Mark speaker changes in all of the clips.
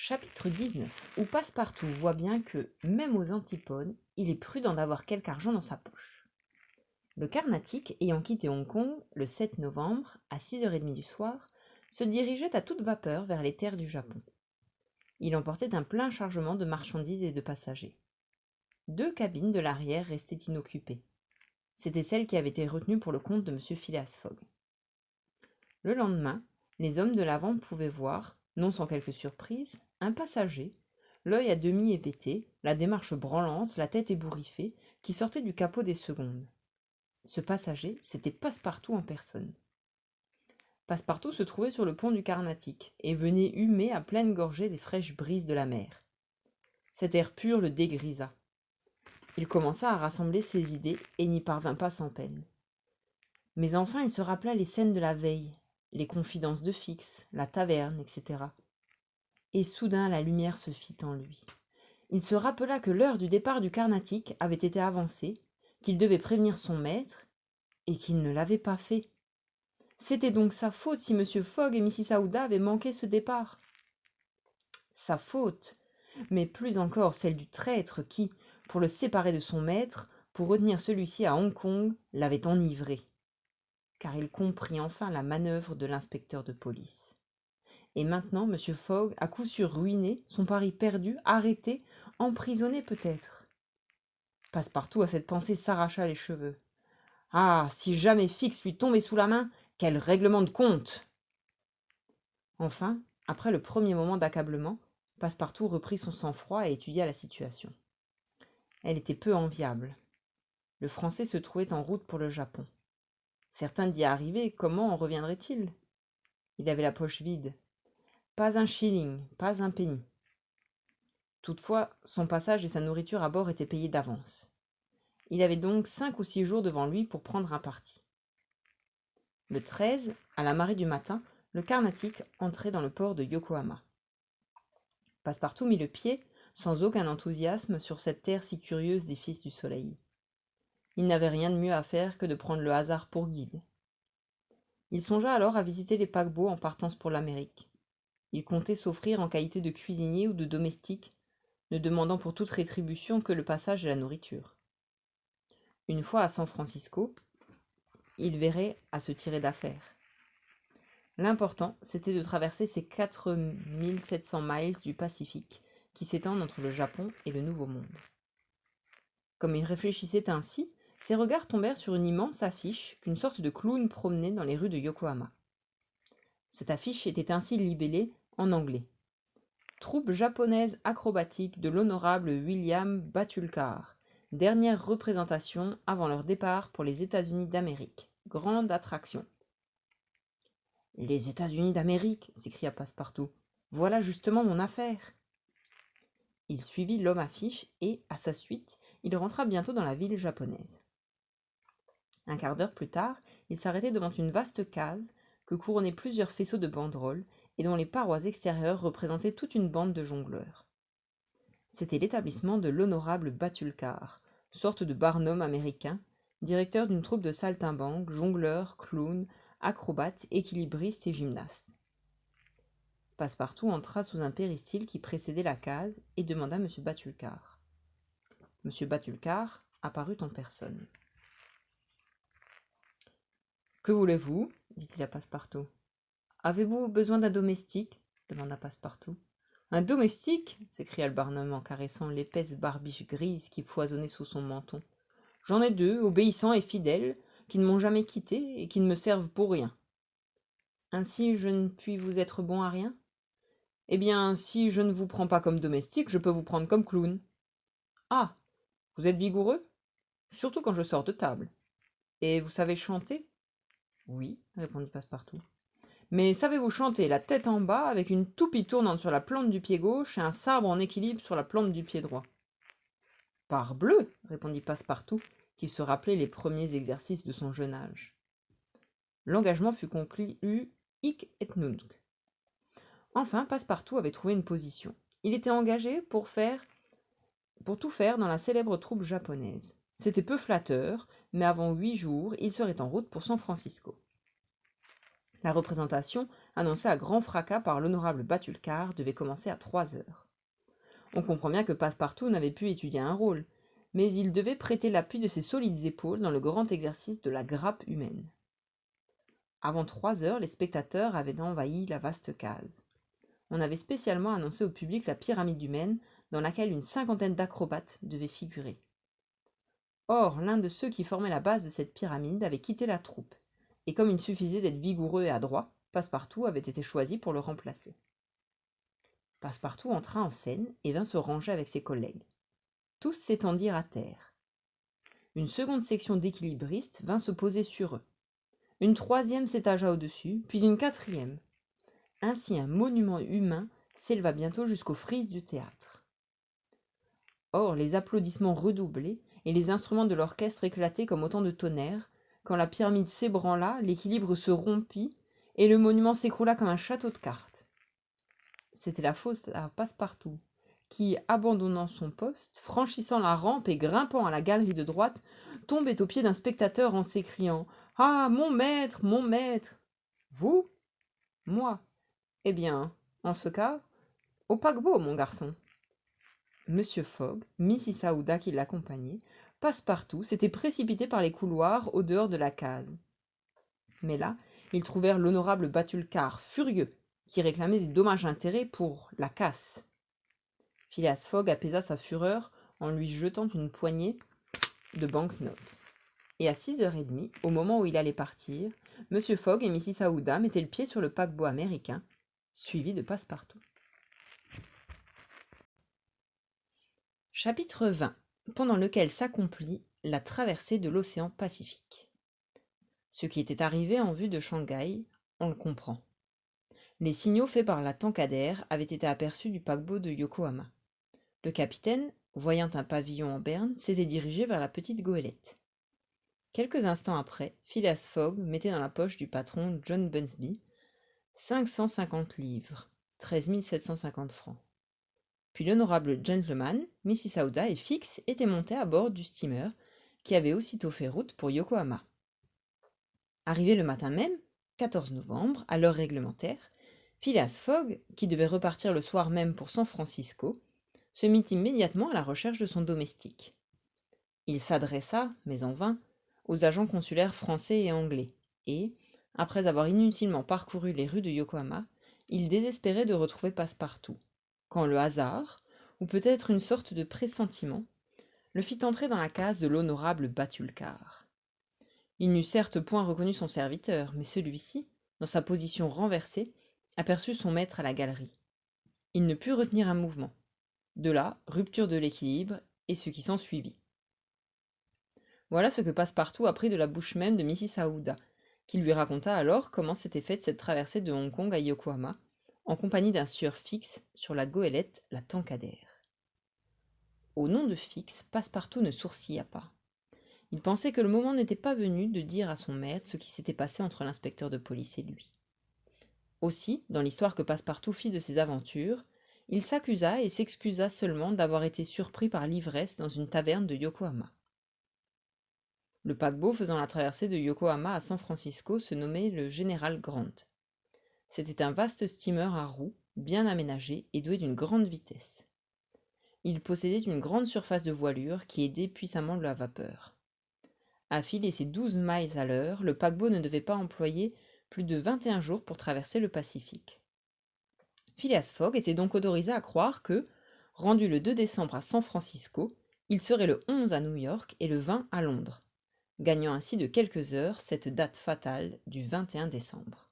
Speaker 1: Chapitre 19, où Passepartout voit bien que, même aux antipodes, il est prudent d'avoir quelque argent dans sa poche. Le Carnatic, ayant quitté Hong Kong le 7 novembre, à 6h30 du soir, se dirigeait à toute vapeur vers les terres du Japon. Il emportait un plein chargement de marchandises et de passagers. 2 cabines de l'arrière restaient inoccupées. C'étaient celles qui avaient été retenues pour le compte de M. Phileas Fogg. Le lendemain, les hommes de l'avant pouvaient voir, non sans quelque surprise, un passager, l'œil à demi hébété, la démarche branlante, la tête ébouriffée, qui sortait du capot des secondes. Ce passager, c'était Passepartout en personne. Passepartout se trouvait sur le pont du Carnatic et venait humer à pleine gorgée les fraîches brises de la mer. Cet air pur le dégrisa. Il commença à rassembler ses idées et n'y parvint pas sans peine. Mais enfin il se rappela les scènes de la veille, les confidences de Fix, la taverne, etc. Et soudain la lumière se fit en lui. Il se rappela que l'heure du départ du Carnatic avait été avancée, qu'il devait prévenir son maître, et qu'il ne l'avait pas fait. C'était donc sa faute si M. Fogg et Mrs. Aouda avaient manqué ce départ. Sa faute, mais plus encore celle du traître qui, pour le séparer de son maître, pour retenir celui-ci à Hong Kong, l'avait enivré. Car il comprit enfin la manœuvre de l'inspecteur de police. Et maintenant, M. Fogg, à coup sûr ruiné, son pari perdu, arrêté, emprisonné peut-être. Passepartout, à cette pensée, s'arracha les cheveux. Ah, si jamais Fix lui tombait sous la main, quel règlement de compte! Enfin, après le premier moment d'accablement, Passepartout reprit son sang-froid et étudia la situation. Elle était peu enviable. Le Français se trouvait en route pour le Japon. Certain d'y arriver, comment en reviendrait-il? Il avait la poche vide. Pas un shilling, pas un penny. Toutefois, son passage et sa nourriture à bord étaient payés d'avance. Il avait donc 5 ou 6 jours devant lui pour prendre un parti. Le 13, à la marée du matin, le Carnatic entrait dans le port de Yokohama. Passepartout mit le pied, sans aucun enthousiasme, sur cette terre si curieuse des fils du soleil. Il n'avait rien de mieux à faire que de prendre le hasard pour guide. Il songea alors à visiter les paquebots en partance pour l'Amérique. Il comptait s'offrir en qualité de cuisinier ou de domestique, ne demandant pour toute rétribution que le passage et la nourriture. Une fois à San Francisco, il verrait à se tirer d'affaire. L'important, c'était de traverser ces 4700 miles du Pacifique qui s'étendent entre le Japon et le Nouveau Monde. Comme il réfléchissait ainsi, ses regards tombèrent sur une immense affiche qu'une sorte de clown promenait dans les rues de Yokohama. Cette affiche était ainsi libellée en anglais. Troupe japonaise acrobatique de l'honorable William Batulcar. Dernière représentation avant leur départ pour les États-Unis d'Amérique. Grande attraction. Les États-Unis d'Amérique, s'écria Passepartout. Voilà justement mon affaire. Il suivit l'homme affiche et, à sa suite, il rentra bientôt dans la ville japonaise. Un quart d'heure plus tard, il s'arrêtait devant une vaste case que couronnaient plusieurs faisceaux de banderoles et dont les parois extérieures représentaient toute une bande de jongleurs. C'était l'établissement de l'honorable Batulcar, sorte de Barnum américain, directeur d'une troupe de saltimbanques, jongleurs, clowns, acrobates, équilibristes et gymnastes. Passepartout entra sous un péristyle qui précédait la case et demanda M. Batulcar. M. Batulcar apparut en personne. « Que voulez-vous » dit-il à Passepartout. « Avez-vous besoin d'un domestique » demanda Passepartout. « Un domestique » s'écria le Barnum en caressant l'épaisse barbiche grise qui foisonnait sous son menton. « J'en ai 2, obéissants et fidèles, qui ne m'ont jamais quitté et qui ne me servent pour rien. »« Ainsi je ne puis vous être bon à rien ?»« Eh bien, si je ne vous prends pas comme domestique, je peux vous prendre comme clown. »« Ah, vous êtes vigoureux ? Surtout quand je sors de table. Et vous savez chanter ? » ?»« Oui, répondit Passepartout. Mais savez-vous chanter la tête en bas avec une toupie tournante sur la plante du pied gauche et un sabre en équilibre sur la plante du pied droit ? Parbleu, répondit Passepartout, qui se rappelait les premiers exercices de son jeune âge. L'engagement fut conclu hic et nunc. Enfin, Passepartout avait trouvé une position. Il était engagé pour tout faire dans la célèbre troupe japonaise. C'était peu flatteur, mais avant 8 jours, il serait en route pour San Francisco. La représentation, annoncée à grand fracas par l'honorable Batulcar, devait commencer à 3 heures. On comprend bien que Passepartout n'avait pu étudier un rôle, mais il devait prêter l'appui de ses solides épaules dans le grand exercice de la grappe humaine. Avant 3 heures, les spectateurs avaient envahi la vaste case. On avait spécialement annoncé au public la pyramide humaine, dans laquelle une 50aine d'acrobates devaient figurer. Or, l'un de ceux qui formaient la base de cette pyramide avait quitté la troupe, et comme il suffisait d'être vigoureux et adroit, Passepartout avait été choisi pour le remplacer. Passepartout entra en scène et vint se ranger avec ses collègues. Tous s'étendirent à terre. Une seconde section d'équilibristes vint se poser sur eux. Une troisième s'étagea au-dessus, puis une quatrième. Ainsi un monument humain s'éleva bientôt jusqu'aux frises du théâtre. Or, les applaudissements redoublaient, et les instruments de l'orchestre éclataient comme autant de tonnerres, quand la pyramide s'ébranla, l'équilibre se rompit, et le monument s'écroula comme un château de cartes. C'était la faute à Passepartout, qui, abandonnant son poste, franchissant la rampe et grimpant à la galerie de droite, tombait aux pieds d'un spectateur en s'écriant « Ah, mon maître, mon maître !»« Vous ? Moi ? Eh bien, en ce cas, au paquebot, mon garçon !» Monsieur Fogg, Mrs. Aouda qui l'accompagnait, Passepartout s'était précipité par les couloirs au dehors de la case. Mais là, ils trouvèrent l'honorable Batulcar furieux, qui réclamait des dommages-intérêts pour la casse. Phileas Fogg apaisa sa fureur en lui jetant une poignée de bank-notes. Et à 6h30, au moment où il allait partir, Monsieur Fogg et Mrs. Aouda mettaient le pied sur le paquebot américain, suivi de Passepartout. Chapitre 20, pendant lequel s'accomplit la traversée de l'océan Pacifique. Ce qui était arrivé en vue de Shanghai, on le comprend. Les signaux faits par la Tankadère avaient été aperçus du paquebot de Yokohama. Le capitaine, voyant un pavillon en berne, s'était dirigé vers la petite goélette. Quelques instants après, Phileas Fogg mettait dans la poche du patron John Bunsby 550 livres, 13 750 francs. Puis l'honorable gentleman, Mrs. Aouda et Fix étaient montés à bord du steamer qui avait aussitôt fait route pour Yokohama. Arrivé le matin même, 14 novembre, à l'heure réglementaire, Phileas Fogg, qui devait repartir le soir même pour San Francisco, se mit immédiatement à la recherche de son domestique. Il s'adressa, mais en vain, aux agents consulaires français et anglais, et, après avoir inutilement parcouru les rues de Yokohama, il désespérait de retrouver Passepartout, quand le hasard, ou peut-être une sorte de pressentiment, le fit entrer dans la case de l'honorable Batulcar. Il n'eût certes point reconnu son serviteur, mais celui-ci, dans sa position renversée, aperçut son maître à la galerie. Il ne put retenir un mouvement. De là, rupture de l'équilibre, et ce qui s'ensuivit. Voilà ce que Passepartout apprit de la bouche même de Mrs. Aouda, qui lui raconta alors comment s'était faite cette traversée de Hong Kong à Yokohama, en compagnie d'un sieur Fix sur la goélette, la Tankadère. Au nom de Fix, Passepartout ne sourcilla pas. Il pensait que le moment n'était pas venu de dire à son maître ce qui s'était passé entre l'inspecteur de police et lui. Aussi, dans l'histoire que Passepartout fit de ses aventures, il s'accusa et s'excusa seulement d'avoir été surpris par l'ivresse dans une taverne de Yokohama. Le paquebot faisant la traversée de Yokohama à San Francisco se nommait le Général Grant. C'était un vaste steamer à roues, bien aménagé et doué d'une grande vitesse. Il possédait une grande surface de voilure qui aidait puissamment la vapeur. À filer ses 12 miles à l'heure, le paquebot ne devait pas employer plus de 21 jours pour traverser le Pacifique. Phileas Fogg était donc autorisé à croire que, rendu le 2 décembre à San Francisco, il serait le 11 à New York et le 20 à Londres, gagnant ainsi de quelques heures cette date fatale du 21 décembre.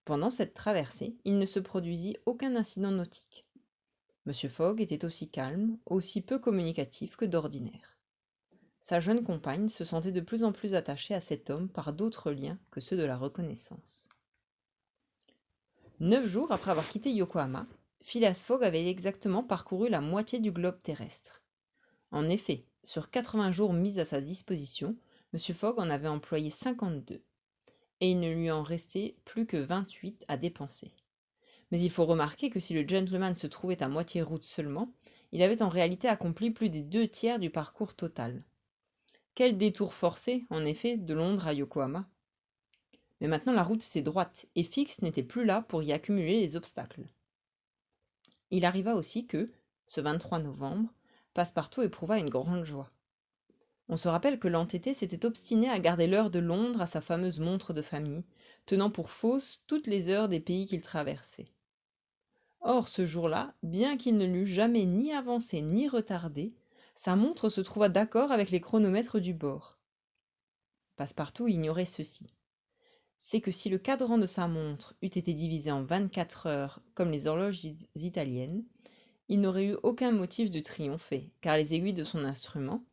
Speaker 1: Pendant cette traversée, il ne se produisit aucun incident nautique. M. Fogg était aussi calme, aussi peu communicatif que d'ordinaire. Sa jeune compagne se sentait de plus en plus attachée à cet homme par d'autres liens que ceux de la reconnaissance. 9 jours après avoir quitté Yokohama, Phileas Fogg avait exactement parcouru la moitié du globe terrestre. En effet, sur 80 jours mis à sa disposition, M. Fogg en avait employé 52, et il ne lui en restait plus que 28 à dépenser. Mais il faut remarquer que si le gentleman se trouvait à moitié route seulement, il avait en réalité accompli plus des 2 tiers du parcours total. Quel détour forcé, en effet, de Londres à Yokohama. Mais maintenant la route était droite, et Fix n'était plus là pour y accumuler les obstacles. Il arriva aussi que, ce 23 novembre, Passepartout éprouva une grande joie. On se rappelle que l'entêté s'était obstiné à garder l'heure de Londres à sa fameuse montre de famille, tenant pour fausse toutes les heures des pays qu'il traversait. Or, ce jour-là, bien qu'il ne l'eût jamais ni avancé ni retardé, sa montre se trouva d'accord avec les chronomètres du bord. Passepartout ignorait ceci. C'est que si le cadran de sa montre eût été divisé en 24 heures comme les horloges italiennes, il n'aurait eu aucun motif de triompher, car les aiguilles de son instrument,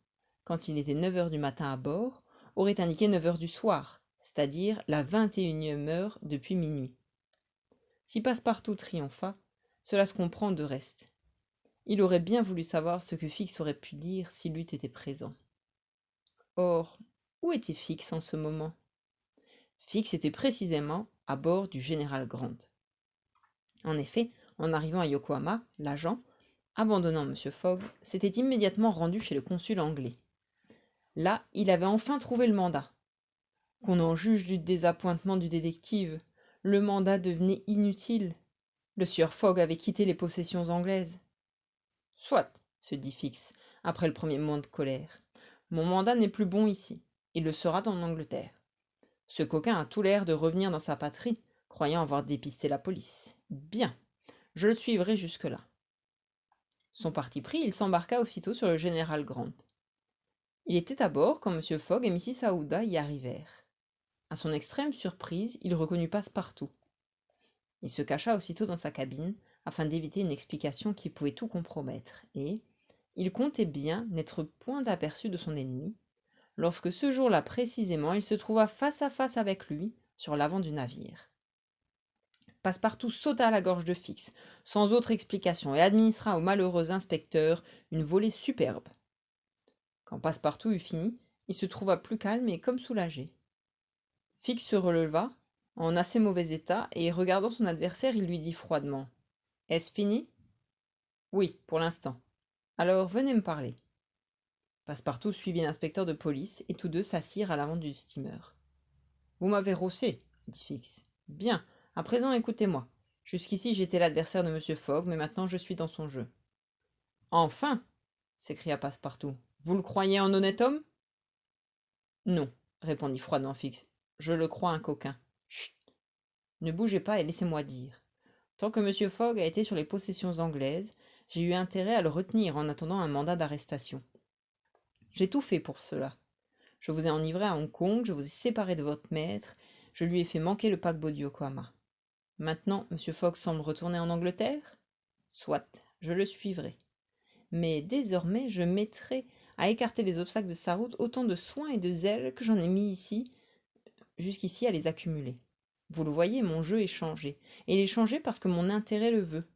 Speaker 1: quand il était 9 heures du matin à bord, auraient indiqué 9 heures du soir, c'est-à-dire la 21e heure depuis minuit. Si Passepartout triompha, cela se comprend de reste. Il aurait bien voulu savoir ce que Fix aurait pu dire s'il eût été présent. Or, où était Fix en ce moment? Fix était précisément à bord du général Grant. En effet, en arrivant à Yokohama, l'agent, abandonnant M. Fogg, s'était immédiatement rendu chez le consul anglais. Là, il avait enfin trouvé le mandat. Qu'on en juge du désappointement du détective, le mandat devenait inutile. Le sieur Fogg avait quitté les possessions anglaises. Soit, se dit Fix, après le premier moment de colère. Mon mandat n'est plus bon ici. Il le sera en Angleterre. Ce coquin a tout l'air de revenir dans sa patrie, croyant avoir dépisté la police. Bien, je le suivrai jusque-là. Son parti pris, il s'embarqua aussitôt sur le général Grant. Il était à bord quand M. Fogg et Mrs. Aouda y arrivèrent. À son extrême surprise, il reconnut Passepartout. Il se cacha aussitôt dans sa cabine, afin d'éviter une explication qui pouvait tout compromettre, et il comptait bien n'être point aperçu de son ennemi, lorsque ce jour-là précisément il se trouva face à face avec lui, sur l'avant du navire. Passepartout sauta à la gorge de Fix, sans autre explication, et administra au malheureux inspecteur une volée superbe. Quand Passepartout eut fini, il se trouva plus calme et comme soulagé. Fix se releva, en assez mauvais état, et regardant son adversaire, il lui dit froidement: « Est-ce fini ? » ?»« Oui, pour l'instant. »« Alors, venez me parler. » Passepartout suivit l'inspecteur de police, et tous deux s'assirent à l'avant du steamer. « Vous m'avez rossé, » dit Fix. « Bien, à présent écoutez-moi. Jusqu'ici j'étais l'adversaire de M. Fogg, mais maintenant je suis dans son jeu. »« Enfin !» s'écria Passepartout. « Vous le croyez un honnête homme ?»« Non, » répondit froidement Fix. « Je le crois un coquin. Chut ! Ne bougez pas et laissez-moi dire. Tant que M. Fogg a été sur les possessions anglaises, j'ai eu intérêt à le retenir en attendant un mandat d'arrestation. J'ai tout fait pour cela. Je vous ai enivré à Hong Kong, je vous ai séparé de votre maître, je lui ai fait manquer le paquebot du Yokohama. Maintenant, M. Fogg semble retourner en Angleterre ? Soit, je le suivrai. Mais désormais, je mettrai à écarter les obstacles de sa route autant de soin et de zèle que j'en ai mis jusqu'ici à les accumuler. Vous le voyez, mon jeu est changé. Et il est changé parce que mon intérêt le veut.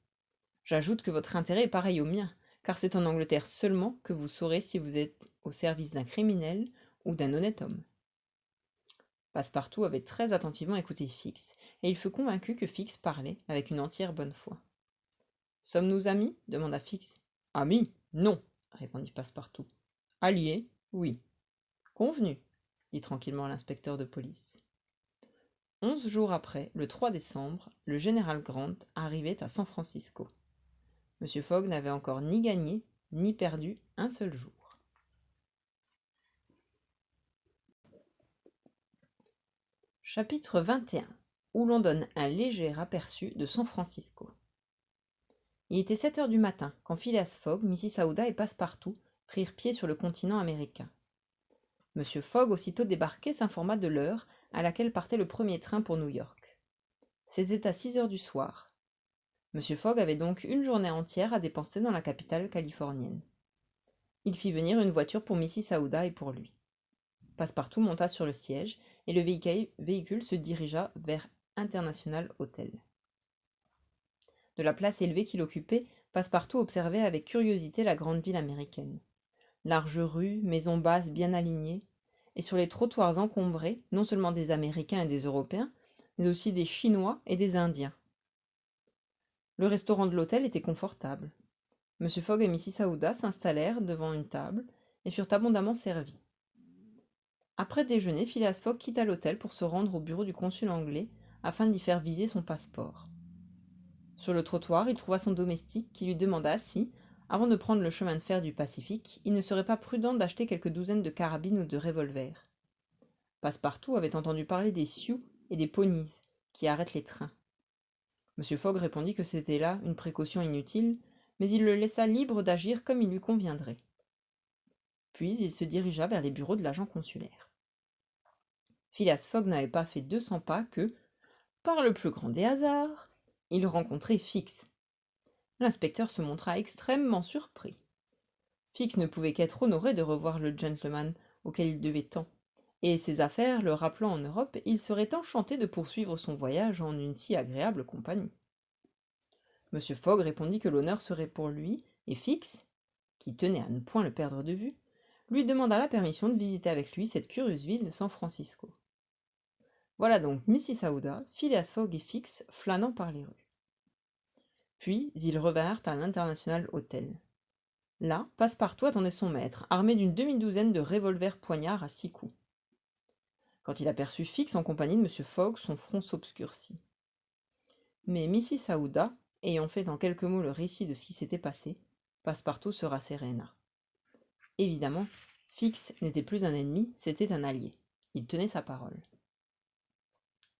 Speaker 1: J'ajoute que votre intérêt est pareil au mien, car c'est en Angleterre seulement que vous saurez si vous êtes au service d'un criminel ou d'un honnête homme. Passepartout avait très attentivement écouté Fix, et il fut convaincu que Fix parlait avec une entière bonne foi. « Sommes-nous amis » demanda Fix. « Amis ? Non, » répondit Passepartout. « Alliés ? Oui. »« Convenu, » dit tranquillement l'inspecteur de police. 11 jours après, le 3 décembre, le général Grant arrivait à San Francisco. M. Fogg n'avait encore ni gagné ni perdu un seul jour. Chapitre 21, où l'on donne un léger aperçu de San Francisco. Il était 7 heures du matin quand Phileas Fogg, Mrs. Aouda et Passepartout prirent pied sur le continent américain. M. Fogg, aussitôt débarqué, s'informa de l'heure à laquelle partait le premier train pour New York. C'était à 6 heures du soir. M. Fogg avait donc une journée entière à dépenser dans la capitale californienne. Il fit venir une voiture pour Mrs. Aouda et pour lui. Passepartout monta sur le siège et le véhicule se dirigea vers International Hotel. De la place élevée qu'il occupait, Passepartout observait avec curiosité la grande ville américaine. Larges rues, maisons basses bien alignées, et sur les trottoirs encombrés, non seulement des Américains et des Européens, mais aussi des Chinois et des Indiens. Le restaurant de l'hôtel était confortable. M. Fogg et Mrs. Aouda s'installèrent devant une table et furent abondamment servis. Après déjeuner, Phileas Fogg quitta l'hôtel pour se rendre au bureau du consul anglais afin d'y faire viser son passeport. Sur le trottoir, il trouva son domestique qui lui demanda si, avant de prendre le chemin de fer du Pacifique, il ne serait pas prudent d'acheter quelques douzaines de carabines ou de revolvers. Passepartout avait entendu parler des Sioux et des Pawnees, qui arrêtent les trains. M. Fogg répondit que c'était là une précaution inutile, mais il le laissa libre d'agir comme il lui conviendrait. Puis il se dirigea vers les bureaux de l'agent consulaire. Phileas Fogg n'avait pas fait 200 pas que, par le plus grand des hasards, il rencontrait Fix. L'inspecteur se montra extrêmement surpris. Fix ne pouvait qu'être honoré de revoir le gentleman auquel il devait tant, et ses affaires le rappelant en Europe, il serait enchanté de poursuivre son voyage en une si agréable compagnie. M. Fogg répondit que l'honneur serait pour lui, et Fix, qui tenait à ne point le perdre de vue, lui demanda la permission de visiter avec lui cette curieuse ville de San Francisco. Voilà donc Mrs. Aouda, Phileas Fogg et Fix flânant par les rues. Puis ils revinrent à l'International Hotel. Là, Passepartout attendait son maître, armé d'une demi-douzaine de revolvers poignards à 6 coups. Quand il aperçut Fix en compagnie de M. Fogg, son front s'obscurcit. Mais Mrs. Aouda, ayant fait en quelques mots le récit de ce qui s'était passé, Passepartout se rasséréna. Évidemment, Fix n'était plus un ennemi, c'était un allié. Il tenait sa parole.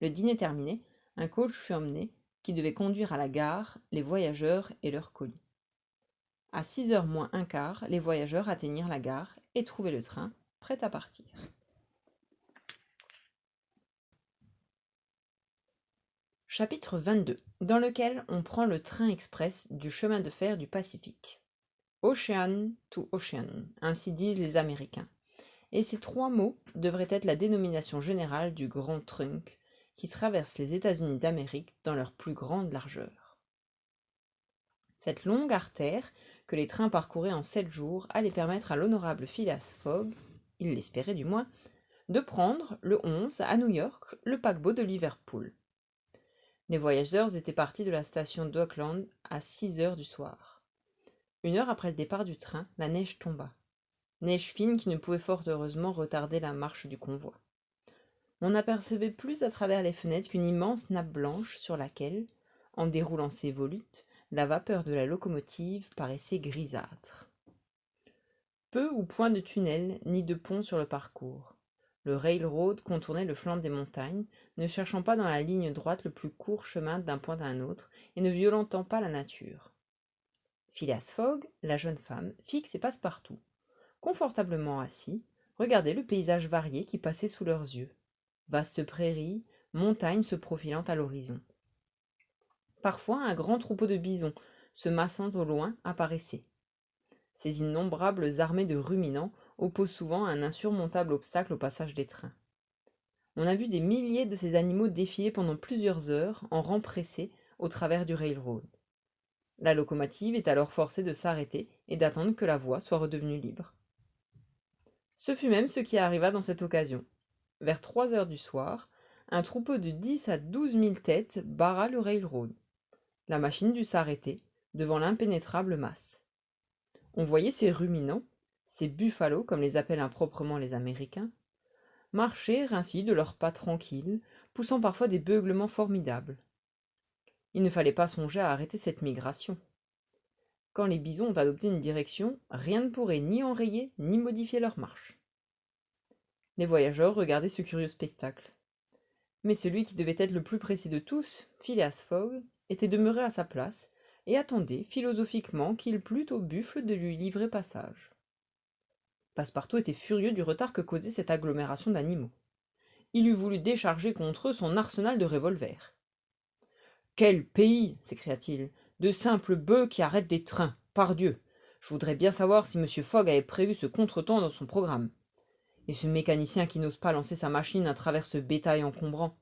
Speaker 1: Le dîner terminé, un coach fut emmené qui devait conduire à la gare les voyageurs et leurs colis. À 6h moins un quart, les voyageurs atteignirent la gare et trouvaient le train, prêt à partir. Chapitre 22, dans lequel on prend le train express du chemin de fer du Pacifique. Ocean to Ocean, ainsi disent les Américains. Et ces 3 mots devraient être la dénomination générale du Grand Trunk qui traverse les États-Unis d'Amérique dans leur plus grande largeur. Cette longue artère que les trains parcouraient en 7 jours allait permettre à l'honorable Phileas Fogg, il l'espérait du moins, de prendre, le 11, à New York, le paquebot de Liverpool. Les voyageurs étaient partis de la station d'Auckland à 6h du soir. 1 heure après le départ du train, la neige tomba. Neige fine qui ne pouvait fort heureusement retarder la marche du convoi. On n'apercevait plus à travers les fenêtres qu'une immense nappe blanche sur laquelle, en déroulant ses volutes, la vapeur de la locomotive paraissait grisâtre. Peu ou point de tunnel ni de pont sur le parcours. Le railroad contournait le flanc des montagnes, ne cherchant pas dans la ligne droite le plus court chemin d'un point à un autre et ne violentant pas la nature. Phileas Fogg, la jeune femme, Fix et Passepartout, confortablement assis, regardaient le paysage varié qui passait sous leurs yeux. Vastes prairies, montagnes se profilant à l'horizon. Parfois, un grand troupeau de bisons, se massant au loin, apparaissait. Ces innombrables armées de ruminants opposent souvent un insurmontable obstacle au passage des trains. On a vu des milliers de ces animaux défiler pendant plusieurs heures, en rang pressé, au travers du railroad. La locomotive est alors forcée de s'arrêter et d'attendre que la voie soit redevenue libre. Ce fut même ce qui arriva dans cette occasion. Vers 3h du soir, un troupeau de 10 à 12 000 têtes barra le railroad. La machine dut s'arrêter devant l'impénétrable masse. On voyait ces ruminants, ces buffalos comme les appellent improprement les Américains, marcher ainsi de leurs pas tranquilles, poussant parfois des beuglements formidables. Il ne fallait pas songer à arrêter cette migration. Quand les bisons ont adopté une direction, rien ne pourrait ni enrayer ni modifier leur marche. Les voyageurs regardaient ce curieux spectacle. Mais celui qui devait être le plus précis de tous, Phileas Fogg, était demeuré à sa place et attendait philosophiquement qu'il plût au buffle de lui livrer passage. Passepartout était furieux du retard que causait cette agglomération d'animaux. Il eût voulu décharger contre eux son arsenal de revolvers. « Quel pays !» s'écria-t-il. « De simples bœufs qui arrêtent des trains, pardieu ! Je voudrais bien savoir si M. Fogg avait prévu ce contretemps dans son programme. Et ce mécanicien qui n'ose pas lancer sa machine à travers ce bétail encombrant. »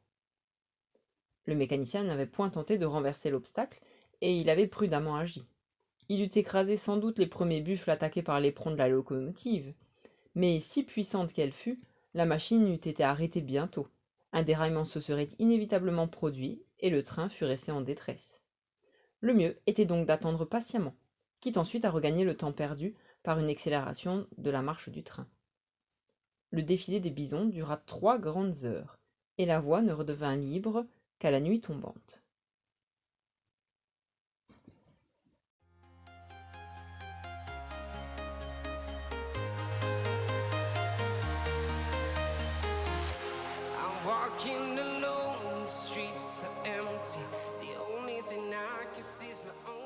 Speaker 1: Le mécanicien n'avait point tenté de renverser l'obstacle, et il avait prudemment agi. Il eût écrasé sans doute les premiers buffles attaqués par l'éperon de la locomotive, mais si puissante qu'elle fût, la machine eût été arrêtée bientôt. Un déraillement se serait inévitablement produit, et le train fût resté en détresse. Le mieux était donc d'attendre patiemment, quitte ensuite à regagner le temps perdu par une accélération de la marche du train. le défilé des bisons dura 3 grandes heures, et la voie ne redevint libre qu'à la nuit tombante.
Speaker 2: I'm walking alone, the streets are empty. The only thing I can see is my own